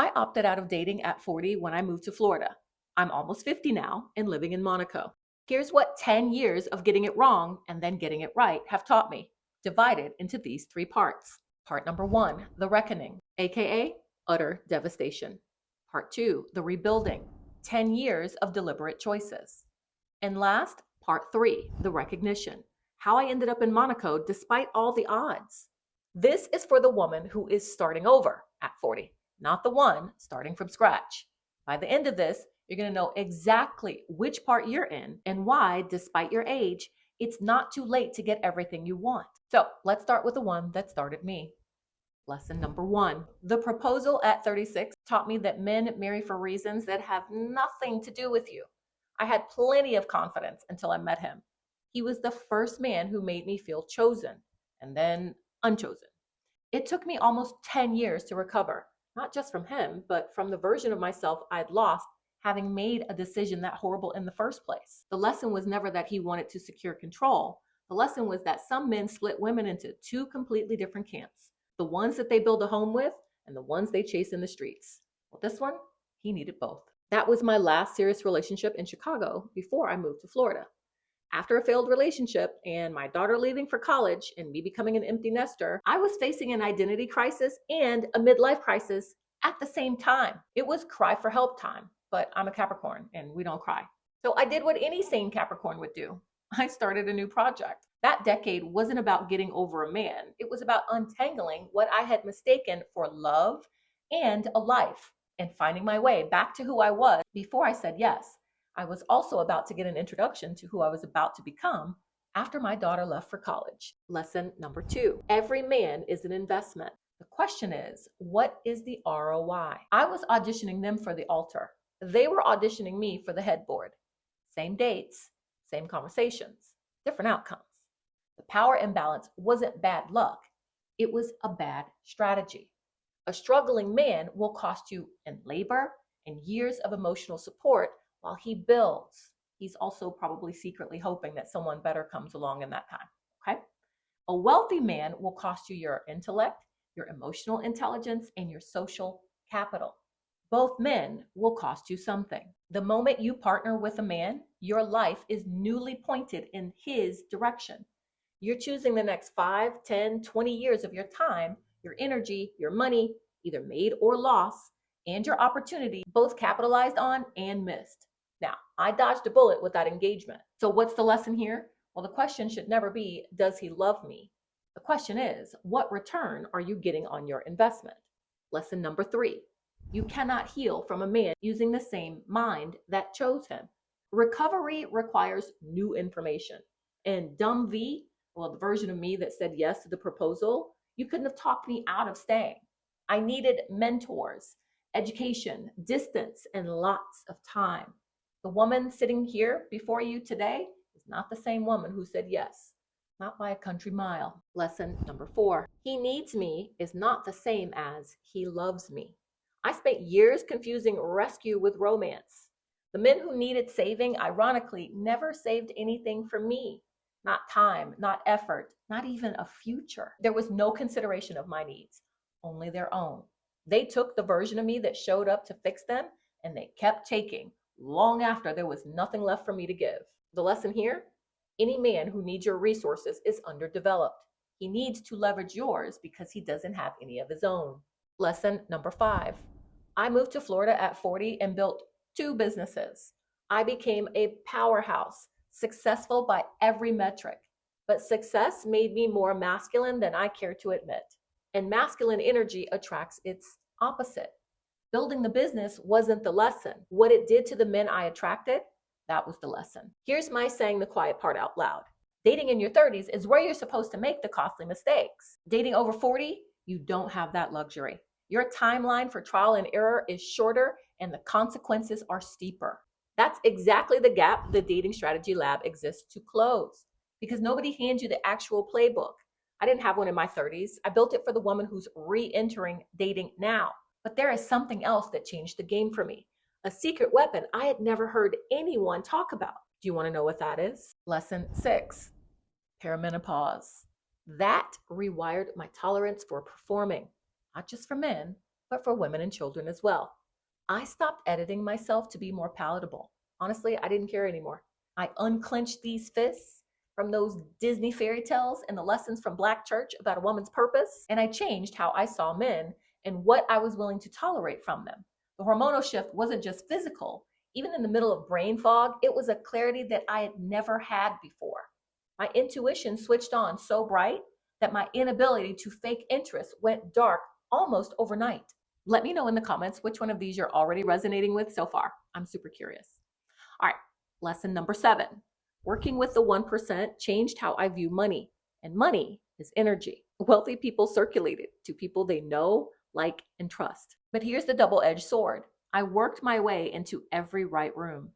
I opted out of dating at 40 when I moved to Florida. I'm almost 50 now and living in Monaco. Here's what 10 years of getting it wrong and then getting it right have taught me, divided into these three parts. Part number one, the reckoning, aka utter devastation. Part two, the rebuilding, 10 years of deliberate choices. And last, part three, the recognition, how I ended up in Monaco despite all the odds. This is for the woman who is starting over at 40, not the one starting from scratch. By the end of this, you're going to know exactly which part you're in and why, despite your age, it's not too late to get everything you want. So let's start with the one that started me. Lesson number one, the proposal at 36 taught me that men marry for reasons that have nothing to do with you. I had plenty of confidence until I met him. He was the first man who made me feel chosen and then unchosen. It took me almost 10 years to recover, not just from him, but from the version of myself I'd lost having made a decision that horrible in the first place. The lesson was never that he wanted to secure control. The lesson was that some men split women into two completely different camps, the ones that they build a home with and the ones they chase in the streets. Well, this one, he needed both. That was my last serious relationship in Chicago before I moved to Florida. After a failed relationship and my daughter leaving for college and me becoming an empty nester, I was facing an identity crisis and a midlife crisis at the same time. It was cry for help time, but I'm a Capricorn and we don't cry. So I did what any sane Capricorn would do. I started a new project. That decade wasn't about getting over a man. It was about untangling what I had mistaken for love and a life and finding my way back to who I was before I said yes. I was also about to get an introduction to who I was about to become after my daughter left for college. Lesson number two, every man is an investment. The question is, what is the ROI? I was auditioning them for the altar. They were auditioning me for the headboard. Same dates, same conversations, different outcomes. The power imbalance wasn't bad luck. It was a bad strategy. A struggling man will cost you in labor and years of emotional support while he builds. He's also probably secretly hoping that someone better comes along in that time, okay? A wealthy man will cost you your intellect, your emotional intelligence, and your social capital. Both men will cost you something. The moment you partner with a man, your life is newly pointed in his direction. You're choosing the next 5, 10, 20 years of your time, your energy, your money, either made or lost, and your opportunity, both capitalized on and missed. Now, I dodged a bullet with that engagement. So what's the lesson here? Well, the question should never be, does he love me? The question is, what return are you getting on your investment? Lesson number three, you cannot heal from a man using the same mind that chose him. Recovery requires new information. And dumb V, well, the version of me that said yes to the proposal, you couldn't have talked me out of staying. I needed mentors, education, distance, and lots of time. The woman sitting here before you today is not the same woman who said yes, not by a country mile. Lesson number four, he needs me is not the same as he loves me. I spent years confusing rescue with romance. The men who needed saving, ironically, never saved anything for me. Not time, not effort, not even a future. There was no consideration of my needs, only their own. They took the version of me that showed up to fix them, and they kept taking long after there was nothing left for me to give. The lesson here, any man who needs your resources is underdeveloped. He needs to leverage yours because he doesn't have any of his own. Lesson number five, I moved to Florida at 40 and built 2 businesses. I became a powerhouse, successful by every metric. But success made me more masculine than I care to admit. And masculine energy attracts its opposite. Building the business wasn't the lesson. What it did to the men I attracted, that was the lesson. Here's my saying the quiet part out loud. Dating in your 30s is where you're supposed to make the costly mistakes. Dating over 40, you don't have that luxury. Your timeline for trial and error is shorter and the consequences are steeper. That's exactly the gap the Dating Strategy Lab exists to close, because nobody hands you the actual playbook. I didn't have one in my 30s. I built it for the woman who's re-entering dating now. But there is something else that changed the game for me. A secret weapon I had never heard anyone talk about. Do you want to know what that is? Lesson 6, perimenopause. That rewired my tolerance for performing, not just for men, but for women and children as well. I stopped editing myself to be more palatable. Honestly, I didn't care anymore. I unclenched these fists from those Disney fairy tales and the lessons from Black church about a woman's purpose, and I changed how I saw men and what I was willing to tolerate from them. The hormonal shift wasn't just physical. Even in the middle of brain fog, it was a clarity that I had never had before. My intuition switched on so bright that my inability to fake interest went dark almost overnight. Let me know in the comments which one of these you're already resonating with so far. I'm super curious. All right, lesson number 7. Working with the 1% changed how I view money, and money is energy. Wealthy people circulate it to people they know, like, and trust. But here's the double-edged sword. I worked my way into every right room,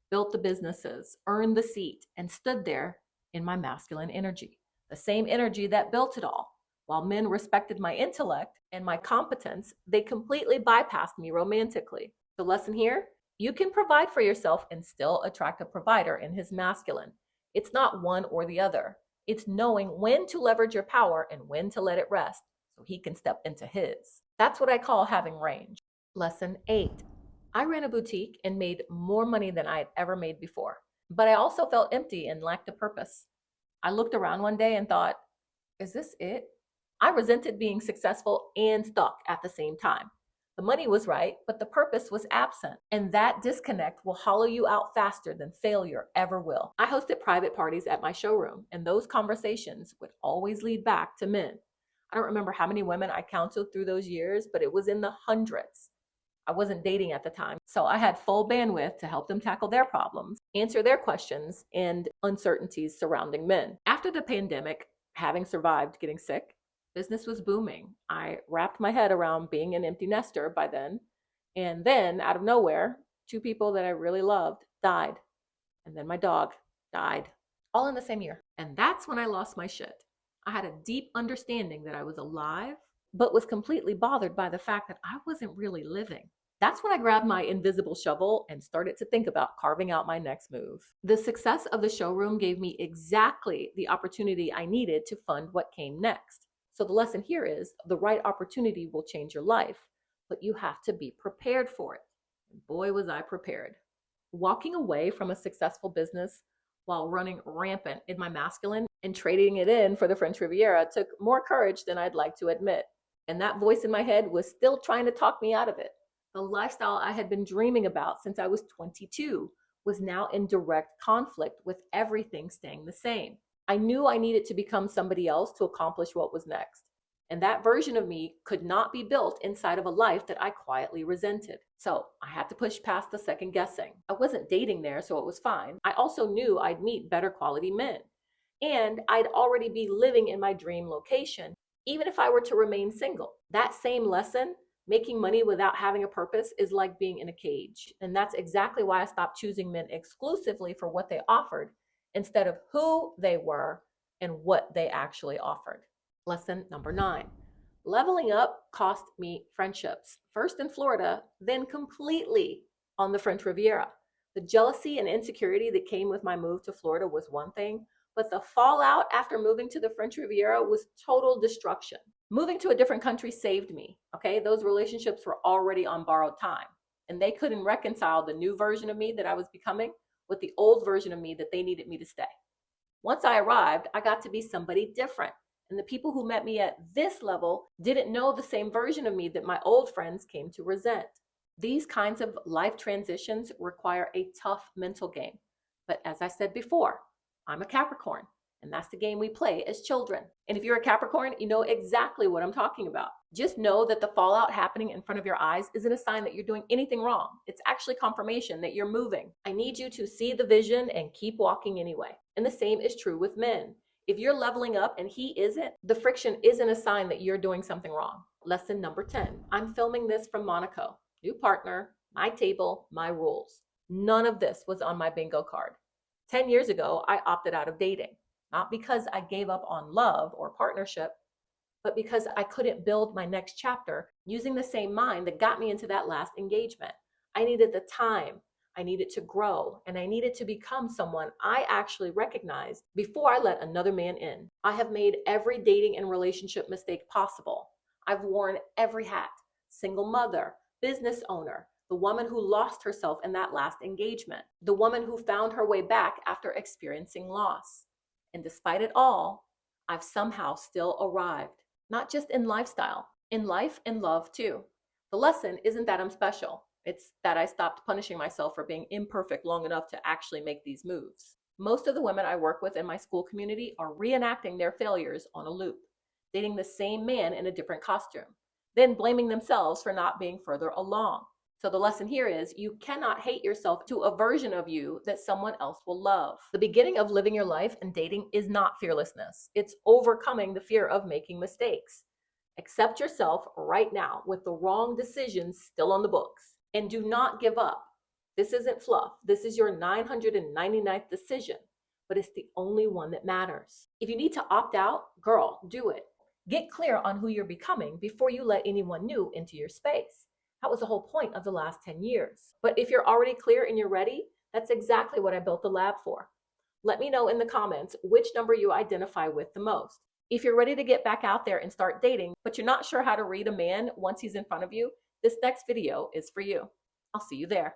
built the businesses, earned the seat, and stood there in my masculine energy, the same energy that built it all. While men respected my intellect and my competence, they completely bypassed me romantically. The lesson here: you can provide for yourself and still attract a provider in his masculine. It's not one or the other. It's knowing when to leverage your power and when to let it rest so he can step into his. That's what I call having range. Lesson 8. I ran a boutique and made more money than I had ever made before, but I also felt empty and lacked a purpose. I looked around one day and thought, is this it? I resented being successful and stuck at the same time. The money was right, but the purpose was absent. And that disconnect will hollow you out faster than failure ever will. I hosted private parties at my showroom, and those conversations would always lead back to men. I don't remember how many women I counseled through those years, but it was in the hundreds. I wasn't dating at the time, so I had full bandwidth to help them tackle their problems, answer their questions, and uncertainties surrounding men. After the pandemic, having survived getting sick, business was booming. I wrapped my head around being an empty nester by then. And then, out of nowhere, 2 people that I really loved died. And then my dog died, all in the same year. And that's when I lost my shit. I had a deep understanding that I was alive, but was completely bothered by the fact that I wasn't really living. That's when I grabbed my invisible shovel and started to think about carving out my next move. The success of the showroom gave me exactly the opportunity I needed to fund what came next. So the lesson here is the right opportunity will change your life, but you have to be prepared for it. And boy, was I prepared. Walking away from a successful business while running rampant in my masculine and trading it in for the French Riviera took more courage than I'd like to admit. And that voice in my head was still trying to talk me out of it. The lifestyle I had been dreaming about since I was 22 was now in direct conflict with everything staying the same. I knew I needed to become somebody else to accomplish what was next. And that version of me could not be built inside of a life that I quietly resented. So I had to push past the second guessing. I wasn't dating there, so it was fine. I also knew I'd meet better quality men. And I'd already be living in my dream location, even if I were to remain single. That same lesson, making money without having a purpose, is like being in a cage. And that's exactly why I stopped choosing men exclusively for what they offered, instead of who they were and what they actually offered. Lesson number 9. Leveling up cost me friendships, first in Florida, then completely on the French Riviera. The jealousy and insecurity that came with my move to Florida was one thing, but the fallout after moving to the French Riviera was total destruction. Moving to a different country saved me, okay? Those relationships were already on borrowed time, and they couldn't reconcile the new version of me that I was becoming with the old version of me that they needed me to stay. Once I arrived, I got to be somebody different. And the people who met me at this level didn't know the same version of me that my old friends came to resent. These kinds of life transitions require a tough mental game. But as I said before, I'm a Capricorn, and that's the game we play as children. And if you're a Capricorn, you know exactly what I'm talking about. Just know that the fallout happening in front of your eyes isn't a sign that you're doing anything wrong. It's actually confirmation that you're moving. I need you to see the vision and keep walking anyway. And the same is true with men. If you're leveling up and he isn't, the friction isn't a sign that you're doing something wrong. Lesson number 10. I'm filming this from Monaco. New partner, my table, my rules. None of this was on my bingo card. 10 years ago, I opted out of dating, not because I gave up on love or partnership, but because I couldn't build my next chapter using the same mind that got me into that last engagement. I needed the time. I needed to grow, and I needed to become someone I actually recognized before I let another man in. I have made every dating and relationship mistake possible. I've worn every hat. single mother, business owner, the woman who lost herself in that last engagement, the woman who found her way back after experiencing loss. And despite it all, I've somehow still arrived, not just in lifestyle, in life and love too. The lesson isn't that I'm special. It's that I stopped punishing myself for being imperfect long enough to actually make these moves. Most of the women I work with in my school community are reenacting their failures on a loop, dating the same man in a different costume, then blaming themselves for not being further along. So the lesson here is you cannot hate yourself to a version of you that someone else will love. The beginning of living your life and dating is not fearlessness. It's overcoming the fear of making mistakes. Accept yourself right now with the wrong decisions still on the books. And do not give up. This isn't fluff. This is your 999th decision, but it's the only one that matters. If you need to opt out, girl, do it. Get clear on who you're becoming before you let anyone new into your space. That was the whole point of the last 10 years. But if you're already clear and you're ready, that's exactly what I built the lab for. Let me know in the comments which number you identify with the most. If you're ready to get back out there and start dating, but you're not sure how to read a man once he's in front of you, this next video is for you. I'll see you there.